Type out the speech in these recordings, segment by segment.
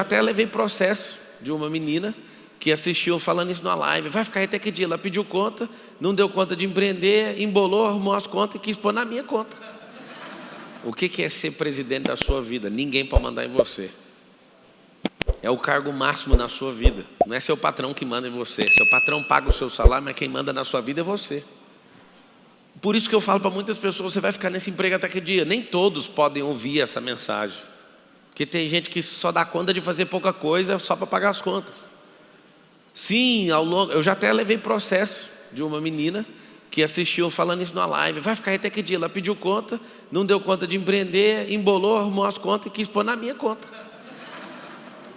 Até levei processo de uma menina que assistiu falando isso numa live. Vai ficar até que dia? Ela pediu conta, não deu conta de empreender, embolou, arrumou as contas e quis pôr na minha conta. O que é ser presidente da sua vida? Ninguém pode mandar em você. É o cargo máximo na sua vida. Não é seu patrão que manda em você. Seu patrão paga o seu salário, mas quem manda na sua vida é você. Por isso que eu falo para muitas pessoas, você vai ficar nesse emprego até que dia? Nem todos podem ouvir essa mensagem. Porque tem gente que só dá conta de fazer pouca coisa só para pagar as contas. Sim, eu já até levei processo de uma menina que assistiu falando isso numa live. Vai ficar até que dia? Ela pediu conta, não deu conta de empreender, embolou, arrumou as contas e quis pôr na minha conta.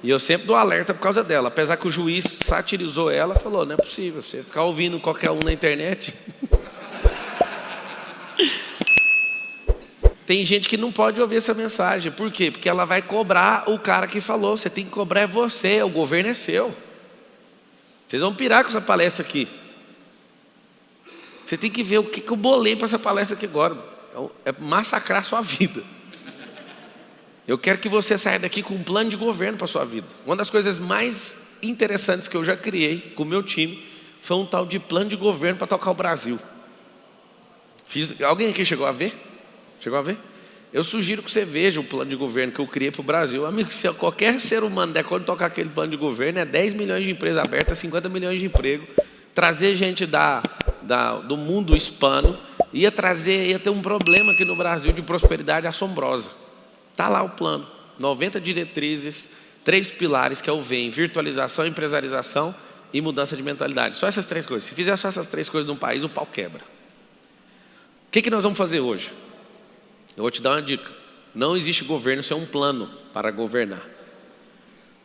E eu sempre dou alerta por causa dela. Apesar que o juiz satirizou ela, falou, não é possível você ficar ouvindo qualquer um na internet. Tem gente que não pode ouvir essa mensagem. Por quê? Porque ela vai cobrar o cara que falou. Você tem que cobrar é você, o governo é seu. Vocês vão pirar com essa palestra aqui. Você tem que ver o que eu bolei para essa palestra aqui agora. É massacrar a sua vida. Eu quero que você saia daqui com um plano de governo para a sua vida. Uma das coisas mais interessantes que eu já criei com o meu time foi um tal de plano de governo para tocar o Brasil. Alguém aqui chegou a ver? Chegou a ver? Eu sugiro que você veja o plano de governo que eu criei para o Brasil. Amigo, se qualquer ser humano der conta de tocar aquele plano de governo, é 10 milhões de empresas abertas, 50 milhões de emprego, trazer gente do mundo hispano, ia ter um problema aqui no Brasil de prosperidade assombrosa. Está lá o plano, 90 diretrizes, 3 pilares que é o VEM, virtualização, empresarização e mudança de mentalidade. Só essas 3 coisas. Se fizer só essas 3 coisas num país, o pau quebra. O que nós vamos fazer hoje? Eu vou te dar uma dica. Não existe governo sem um plano para governar.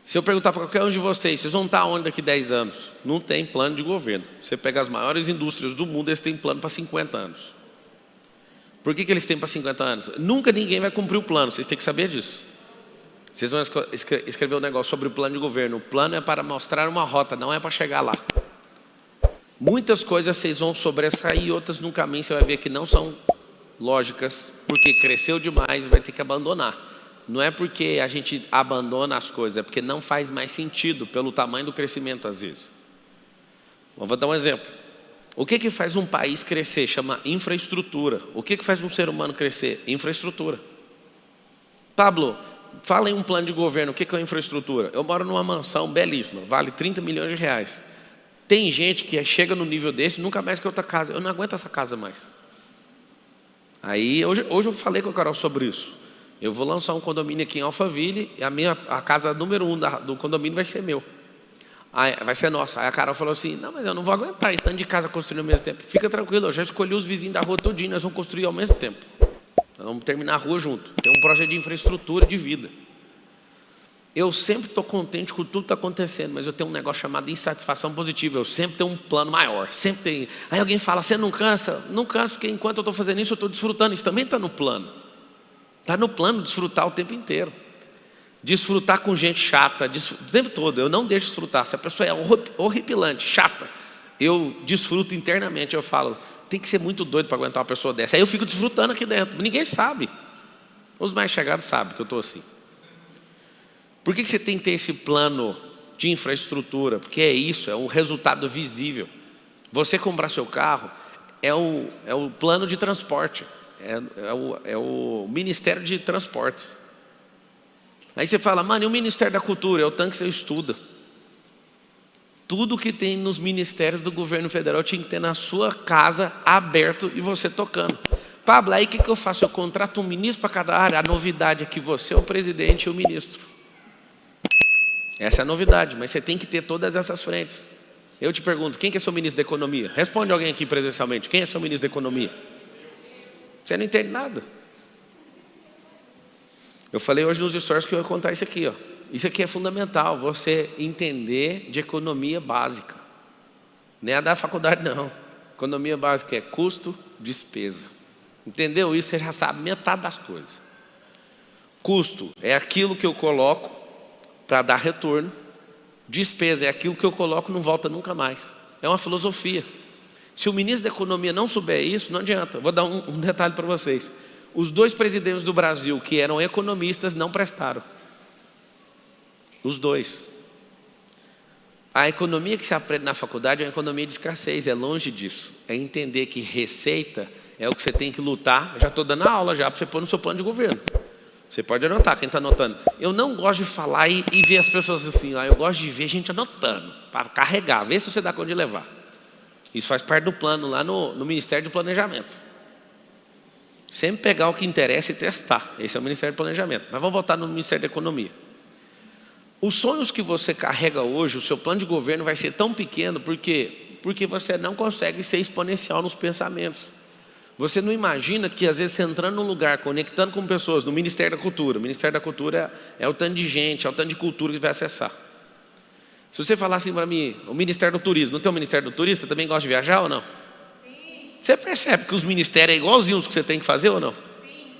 Se eu perguntar para qualquer um de vocês vão estar onde daqui 10 anos? Não tem plano de governo. Você pega as maiores indústrias do mundo, eles têm plano para 50 anos. Por que eles têm para 50 anos? Nunca ninguém vai cumprir o plano, vocês têm que saber disso. Vocês vão escrever um negócio sobre o plano de governo. O plano é para mostrar uma rota, não é para chegar lá. Muitas coisas vocês vão sobressair, outras no caminho você vai ver que não são lógicas, porque cresceu demais e vai ter que abandonar. Não é porque a gente abandona as coisas, é porque não faz mais sentido pelo tamanho do crescimento às vezes. Vou dar um exemplo. O que faz um país crescer? Chama infraestrutura. O que faz um ser humano crescer? Infraestrutura. Pablo, fala em um plano de governo, o que é infraestrutura? Eu moro numa mansão belíssima, vale 30 milhões de reais. Tem gente que chega no nível desse, nunca mais quer outra casa. Eu não aguento essa casa mais. Aí, hoje eu falei com a Carol sobre isso. Eu vou lançar um condomínio aqui em Alphaville e a casa número 1 do condomínio vai ser meu. Aí, vai ser nossa. Aí a Carol falou assim, não, mas eu não vou aguentar estando de casa construindo ao mesmo tempo. Fica tranquilo, eu já escolhi os vizinhos da rua todinho, nós vamos construir ao mesmo tempo. Nós vamos terminar a rua junto. Tem um projeto de infraestrutura de vida. Eu sempre estou contente com tudo que está acontecendo, mas eu tenho um negócio chamado insatisfação positiva. Eu sempre tenho um plano maior, sempre tem. Aí alguém fala, você não cansa? Não canso, porque enquanto eu estou fazendo isso, eu estou desfrutando. Isso também está no plano. Está no plano desfrutar o tempo inteiro. Desfrutar com gente chata, o tempo todo. Eu não deixo desfrutar. Se a pessoa é horripilante, chata, eu desfruto internamente. Eu falo, tem que ser muito doido para aguentar uma pessoa dessa. Aí eu fico desfrutando aqui dentro. Ninguém sabe. Os mais chegados sabem que eu estou assim. Por que você tem que ter esse plano de infraestrutura? Porque é isso, é um resultado visível. Você comprar seu carro é o plano de transporte, é o Ministério de Transporte. Aí você fala, mano, e o Ministério da Cultura? É o tanto que você estuda. Tudo que tem nos ministérios do governo federal tinha que ter na sua casa aberto e você tocando. Pablo, aí o que eu faço? Eu contrato um ministro para cada área. A novidade é que você é o presidente e o ministro. Essa é a novidade, mas você tem que ter todas essas frentes. Eu te pergunto, quem que é seu ministro da Economia? Responde alguém aqui presencialmente, quem é seu ministro da Economia? Você não entende nada. Eu falei hoje nos stories que eu ia contar isso aqui, ó. Isso aqui é fundamental, você entender de economia básica. Nem a da faculdade não. Economia básica é custo, despesa. Entendeu isso? Você já sabe metade das coisas. Custo é aquilo que eu coloco para dar retorno. Despesa é aquilo que eu coloco e não volta nunca mais. É uma filosofia. Se o ministro da Economia não souber isso, não adianta. Vou dar um detalhe para vocês. Os 2 presidentes do Brasil que eram economistas não prestaram. Os dois. A economia que se aprende na faculdade é uma economia de escassez, é longe disso. É entender que receita é o que você tem que lutar. Eu já estou dando a aula já para você pôr no seu plano de governo. Você pode anotar, quem está anotando. Eu não gosto de falar e ver as pessoas assim, eu gosto de ver gente anotando, para carregar, ver se você dá conta de levar. Isso faz parte do plano lá no Ministério do Planejamento. Sempre pegar o que interessa e testar. Esse é o Ministério do Planejamento. Mas vamos voltar no Ministério da Economia. Os sonhos que você carrega hoje, o seu plano de governo vai ser tão pequeno, porque você não consegue ser exponencial nos pensamentos. Você não imagina que às vezes você entrando num lugar, conectando com pessoas, no Ministério da Cultura. O Ministério da Cultura é o tanto de gente, é o tanto de cultura que vai acessar. Se você falar assim para mim, o Ministério do Turismo, não tem o Ministério do Turista, também gosta de viajar ou não? Sim. Você percebe que os ministérios é igualzinho os que você tem que fazer ou não? Sim.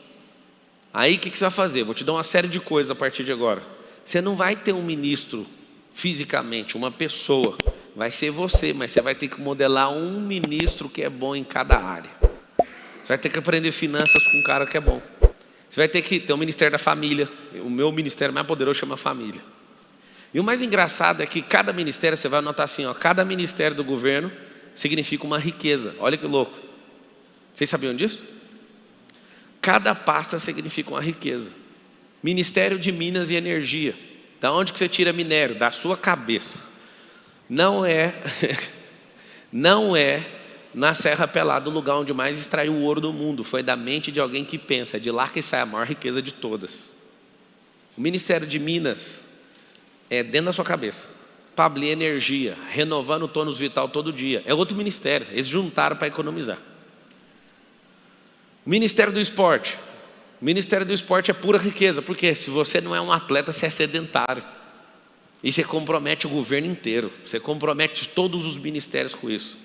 Aí o que você vai fazer? Vou te dar uma série de coisas a partir de agora. Você não vai ter um ministro fisicamente, uma pessoa. Vai ser você, mas você vai ter que modelar um ministro que é bom em cada área. Você vai ter que aprender finanças com um cara que é bom. Você vai ter que ter o Ministério da Família. O meu ministério mais poderoso chama Família. E o mais engraçado é que cada ministério, você vai anotar assim, cada ministério do governo significa uma riqueza. Olha que louco. Vocês sabiam disso? Cada pasta significa uma riqueza. Ministério de Minas e Energia. Da onde que você tira minério? Da sua cabeça. Não é na Serra Pelada o lugar onde mais extraiu o ouro do mundo. Foi da mente de alguém que pensa. É de lá que sai a maior riqueza de todas. O Ministério de Minas é dentro da sua cabeça. Pabli Energia, renovando o tônus vital todo dia. É outro ministério. Eles juntaram para economizar. O Ministério do Esporte. O Ministério do Esporte é pura riqueza. Porque se você não é um atleta, você é sedentário. E você compromete o governo inteiro. Você compromete todos os ministérios com isso.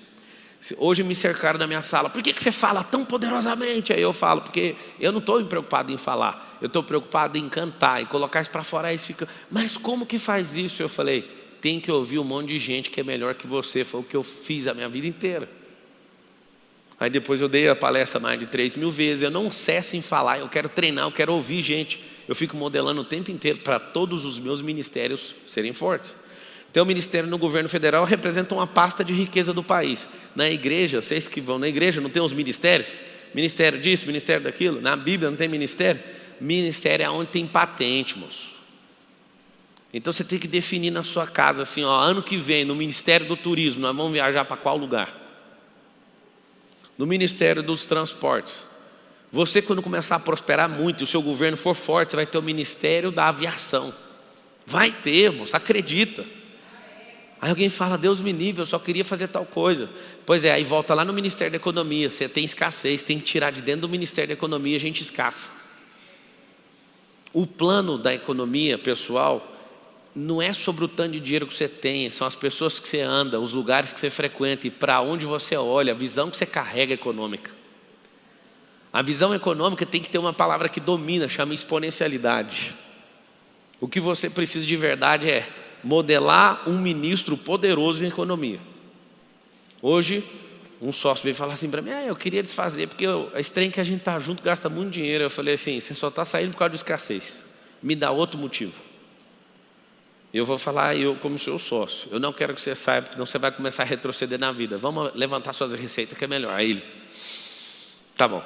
Hoje me cercaram na minha sala. Por que você fala tão poderosamente? Aí eu falo, porque eu não estou preocupado em falar. Eu estou preocupado em cantar, em colocar isso para fora. Aí eles ficam, mas como que faz isso? Eu falei, tem que ouvir um monte de gente que é melhor que você. Foi o que eu fiz a minha vida inteira. Aí depois eu dei a palestra mais de 3.000 vezes. Eu não cesso em falar, eu quero treinar, eu quero ouvir gente. Eu fico modelando o tempo inteiro para todos os meus ministérios serem fortes. Então o ministério no governo federal representa uma pasta de riqueza do país. Na igreja, vocês que vão na igreja, não tem os ministérios? Ministério disso, ministério daquilo. Na Bíblia não tem ministério? Ministério é onde tem patente, moço. Então você tem que definir na sua casa assim, ano que vem, no Ministério do Turismo, nós vamos viajar para qual lugar? No Ministério dos Transportes. Você, quando começar a prosperar muito e o seu governo for forte, você vai ter o Ministério da Aviação. Vai ter, moço, acredita. Aí alguém fala, Deus me livre, eu só queria fazer tal coisa. Pois é, aí volta lá no Ministério da Economia, você tem escassez, tem que tirar de dentro do Ministério da Economia, a gente escassa. O plano da economia, pessoal, não é sobre o tanto de dinheiro que você tem, são as pessoas que você anda, os lugares que você frequenta e para onde você olha, a visão que você carrega econômica. A visão econômica tem que ter uma palavra que domina, chama exponencialidade. O que você precisa de verdade é modelar um ministro poderoso em economia. Hoje, um sócio veio falar assim para mim, eu queria desfazer, porque esse trem que a gente está junto gasta muito dinheiro. Eu falei assim, você só está saindo por causa de escassez. Me dá outro motivo. Eu vou falar, eu como seu sócio, eu não quero que você saia, porque senão você vai começar a retroceder na vida. Vamos levantar suas receitas que é melhor. Aí ele, tá bom.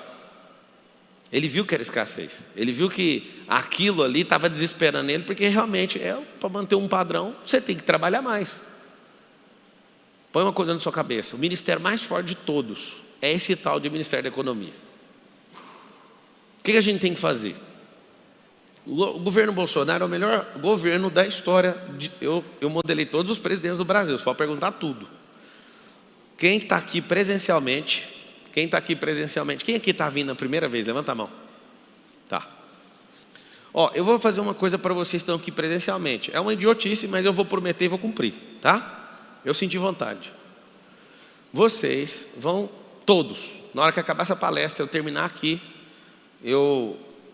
Ele viu que era escassez. Ele viu que aquilo ali estava desesperando ele, porque realmente, para manter um padrão, você tem que trabalhar mais. Põe uma coisa na sua cabeça. O ministério mais forte de todos é esse tal de Ministério da Economia. O que a gente tem que fazer? O governo Bolsonaro é o melhor governo da história. Eu modelei todos os presidentes do Brasil. Você pode perguntar tudo. Quem está aqui presencialmente... Quem está aqui presencialmente? Quem aqui está vindo a primeira vez? Levanta a mão. Tá. Eu vou fazer uma coisa para vocês que estão aqui presencialmente. É uma idiotice, mas eu vou prometer e vou cumprir. Tá? Eu senti vontade. Vocês vão, todos, na hora que acabar essa palestra, eu terminar aqui,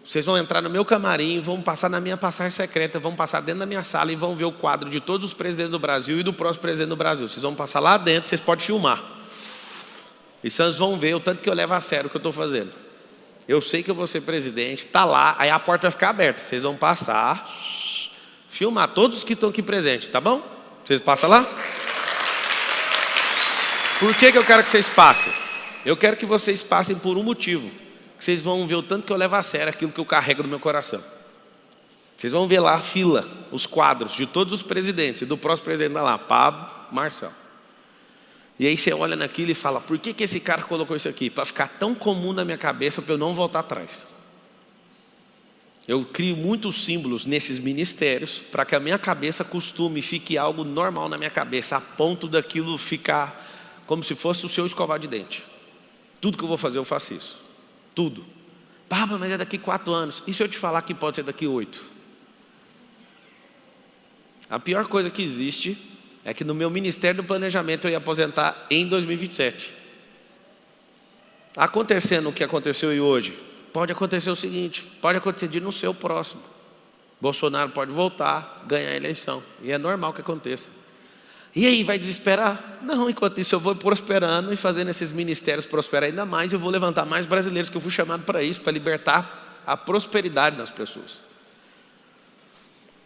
vocês vão entrar no meu camarim, vão passar na minha passagem secreta, vão passar dentro da minha sala e vão ver o quadro de todos os presidentes do Brasil e do próximo presidente do Brasil. Vocês vão passar lá dentro, vocês podem filmar. E vocês vão ver o tanto que eu levo a sério o que eu estou fazendo. Eu sei que eu vou ser presidente, está lá, aí a porta vai ficar aberta. Vocês vão passar, Filmar todos os que estão aqui presentes, tá bom? Vocês passam lá? Por que eu quero que vocês passem? Eu quero que vocês passem por um motivo. Vocês vão ver o tanto que eu levo a sério aquilo que eu carrego no meu coração. Vocês vão ver lá a fila, os quadros de todos os presidentes. E do próximo presidente lá, Pablo, Marcelo. E aí você olha naquilo e fala, por que esse cara colocou isso aqui? Para ficar tão comum na minha cabeça para eu não voltar atrás. Eu crio muitos símbolos nesses ministérios para que a minha cabeça costume, fique algo normal na minha cabeça, a ponto daquilo ficar como se fosse o seu escovar de dente. Tudo que eu vou fazer eu faço isso. Tudo. Pablo, mas é daqui 4 anos. E se eu te falar que pode ser daqui 8? A pior coisa que existe é que no meu Ministério do Planejamento eu ia aposentar em 2027. Acontecendo o que aconteceu e hoje, pode acontecer o seguinte, pode acontecer de no seu próximo. Bolsonaro pode voltar, ganhar a eleição. E é normal que aconteça. E aí, vai desesperar? Não, enquanto isso eu vou prosperando e fazendo esses ministérios prosperar ainda mais. Eu vou levantar mais brasileiros, que eu fui chamado para isso, para libertar a prosperidade das pessoas.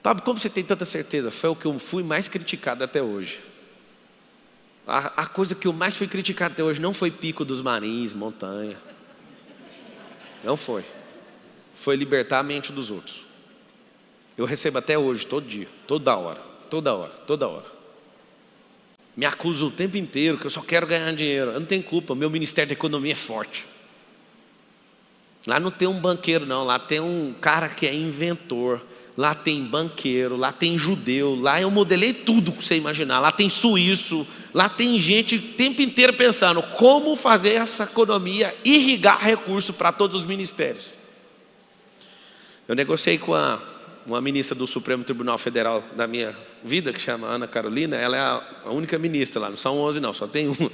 Pablo, como você tem tanta certeza? Foi o que eu fui mais criticado até hoje. A coisa que eu mais fui criticado até hoje não foi Pico dos Marins, montanha. Não foi. Foi libertar a mente dos outros. Eu recebo até hoje, todo dia, toda hora. Me acuso o tempo inteiro que eu só quero ganhar dinheiro. Eu não tenho culpa, meu Ministério da Economia é forte. Lá não tem um banqueiro não, lá tem um cara que é inventor. Lá tem banqueiro, lá tem judeu, lá eu modelei tudo que você imaginar. Lá tem suíço, lá tem gente o tempo inteiro pensando como fazer essa economia irrigar recurso para todos os ministérios. Eu negociei com uma ministra do Supremo Tribunal Federal da minha vida, que chama Ana Carolina. Ela é a única ministra lá, não são 11 não, só tem uma.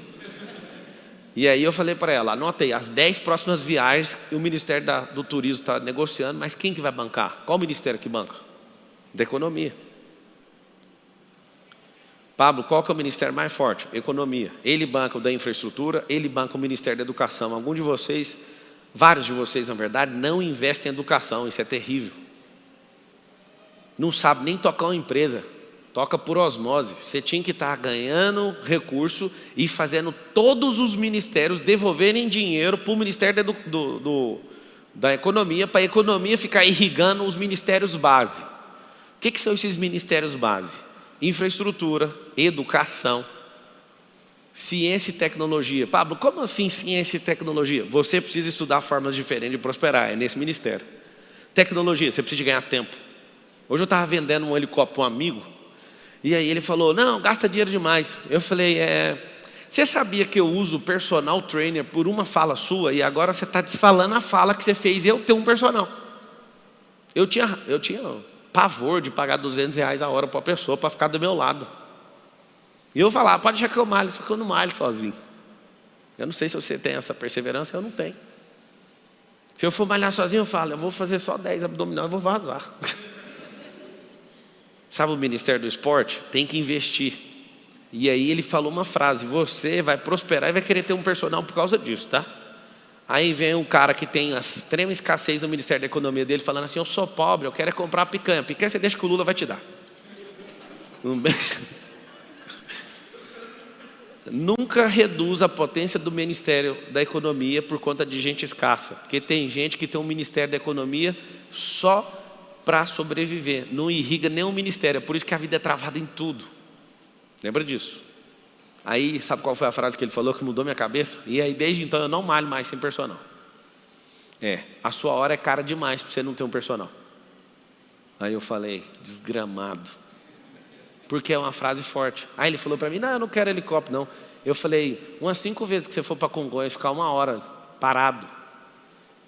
E aí eu falei para ela, anotei as 10 próximas viagens que o Ministério do Turismo está negociando, mas quem que vai bancar? Qual ministério que banca? Da Economia. Pablo, qual que é o ministério mais forte? Economia. Ele banca o da infraestrutura, ele banca o Ministério da Educação. Alguns de vocês, vários de vocês na verdade, não investem em educação, isso é terrível. Não sabe nem tocar uma empresa. Toca por osmose. Você tinha que estar ganhando recurso e fazendo todos os ministérios devolverem dinheiro para o Ministério da Economia, para a economia ficar irrigando os ministérios base. O que são esses ministérios base? Infraestrutura, educação, ciência e tecnologia. Pablo, como assim ciência e tecnologia? Você precisa estudar formas diferentes de prosperar, é nesse ministério. Tecnologia, você precisa de ganhar tempo. Hoje eu estava vendendo um helicóptero para um amigo. E aí ele falou, não, gasta dinheiro demais. Eu falei, você sabia que eu uso personal trainer por uma fala sua e agora você está desfalando a fala que você fez eu ter um personal. Eu tinha pavor de pagar R$200 a hora para a pessoa para ficar do meu lado. E eu falava, pode deixar que eu malho, só que eu não malho sozinho. Eu não sei se você tem essa perseverança, eu não tenho. Se eu for malhar sozinho, eu falo, eu vou fazer só 10 abdominal e vou vazar. Sabe o Ministério do Esporte? Tem que investir. E aí ele falou uma frase, você vai prosperar e vai querer ter um personal por causa disso, tá? Aí vem um cara que tem a extrema escassez no Ministério da Economia dele, falando assim, eu sou pobre, eu quero é comprar picanha. Picanha você deixa que o Lula vai te dar. Nunca reduz a potência do Ministério da Economia por conta de gente escassa. Porque tem gente que tem um Ministério da Economia só para sobreviver, não irriga nenhum ministério, é por isso que a vida é travada em tudo. Lembra disso? Aí, sabe qual foi a frase que ele falou que mudou minha cabeça? E aí, desde então, eu não malho mais sem personal. A sua hora é cara demais para você não ter um personal. Aí eu falei, desgramado. Porque é uma frase forte. Aí ele falou para mim, não, eu não quero helicóptero, não. Eu falei, umas 5 vezes que você for para Congonhas, ficar 1 hora parado,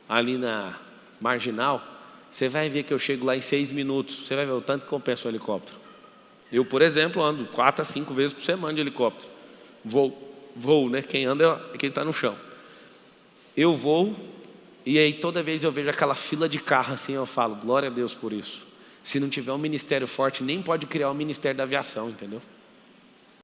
ali na Marginal, você vai ver que eu chego lá em 6 minutos. Você vai ver o tanto que compensa um helicóptero. Eu, por exemplo, ando 4 a 5 vezes por semana de helicóptero. Voo, né? Quem anda é quem está no chão. Eu vou e aí toda vez eu vejo aquela fila de carro assim, eu falo, glória a Deus por isso. Se não tiver um ministério forte, nem pode criar um ministério da aviação, entendeu?